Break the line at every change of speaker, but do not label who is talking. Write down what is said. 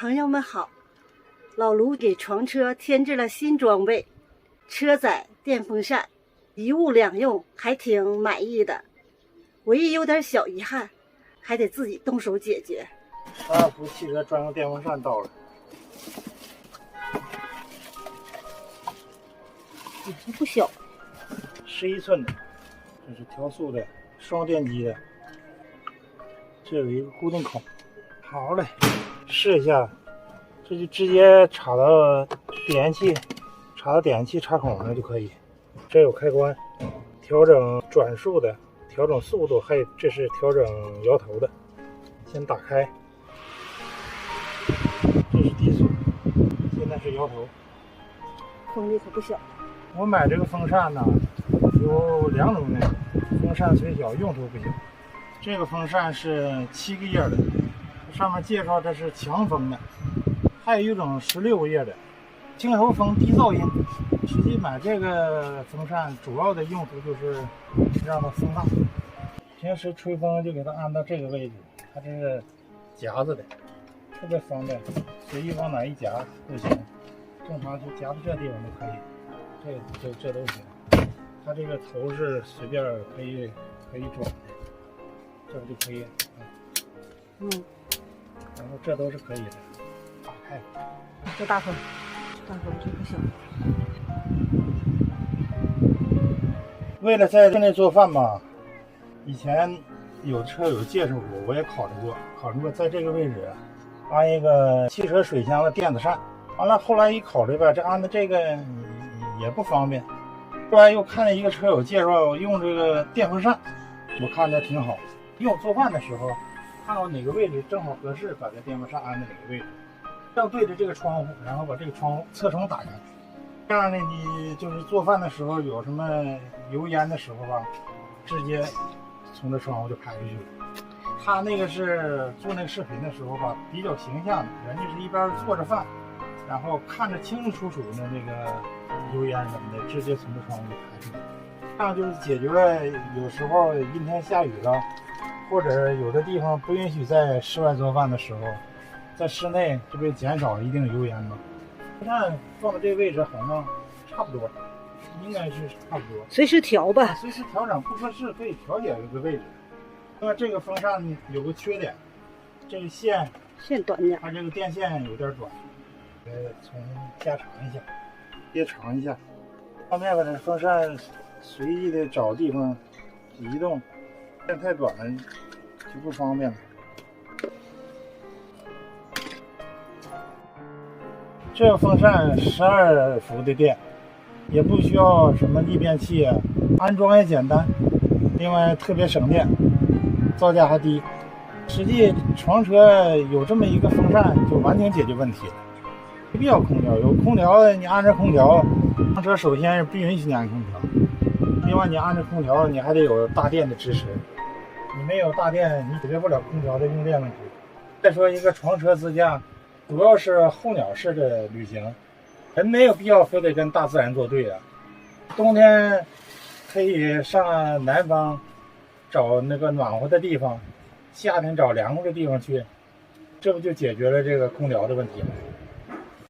朋友们好，老卢给床车添置了新装备，车载电风扇，一物两用，还挺满意的。唯一有点小遗憾，还得自己动手解决。
阿尔福汽车专用电风扇到了，
这不小
，11寸的，这是调速的，双电机的，这有一个固定孔。好嘞，试一下，这就直接插到点烟器，插孔上就可以。这有开关，调整转速的，调整速度，还有这是调整摇头的。先打开，这是低速，现在是摇头。
风力可不小。
我买这个风扇呢，有两种的，风扇虽小，用途不小。这个风扇是7个叶的，上面介绍这是强风的，还有一种16个叶的，轻柔风低噪音。实际买这个风扇主要的用途就是让它风大，平时吹风就给它安到这个位置，它这是夹子的，特别方便，随意往哪一夹都行，正常就夹到这地方都可以。这都行，它这个头是随便可以转的，这就可以，然后这都是可以的，打开。
这大风真不小。
为了在室内做饭嘛，以前有车友介绍过，我也考虑过在这个位置安一个汽车水箱的电子扇。完了后来一考虑吧，这安的这个也不方便。后来又看见一个车友介绍用这个电风扇，我看着挺好。用做饭的时候，看到哪个位置正好合适，把这电风扇安在哪个位置，正对着这个窗户，然后把这个窗户侧窗打开。这样呢，你就是做饭的时候有什么油烟的时候吧，直接从这窗户就排出去了。他那个是做那个视频的时候吧，比较形象的，人家是一边做着饭，然后看着清清楚楚的那个油烟什么的，直接从这窗户就排出去。这样就是解决了有时候阴天下雨了，或者有的地方不允许在室外做饭的时候，在室内这不减少了一定的油烟吗？风扇放到这个位置好像差不多，应该是差不多。
随时调吧，
随时调整，不合适可以调节这个位置。那么这个风扇有个缺点，这个线
短点，
它这个电线有点短，从加长一下，别长一下。方便把这风扇随意的找地方移动，线太短了就不方便了。这个风扇12伏的电，也不需要什么逆变器啊，安装也简单，另外特别省电，造价还低。实际床车有这么一个风扇就完全解决问题了，没必要空调。有空调你安着空调，床车首先是不允许你安空调，另外你安着空调你还得有大电的支持，你没有大电你解决不了空调的用电问题。再说一个床车自驾主要是候鸟式的旅行，人没有必要非得跟大自然作对啊。冬天可以上南方找那个暖和的地方，夏天找凉快的地方去，这不就解决了这个空调的问题吗？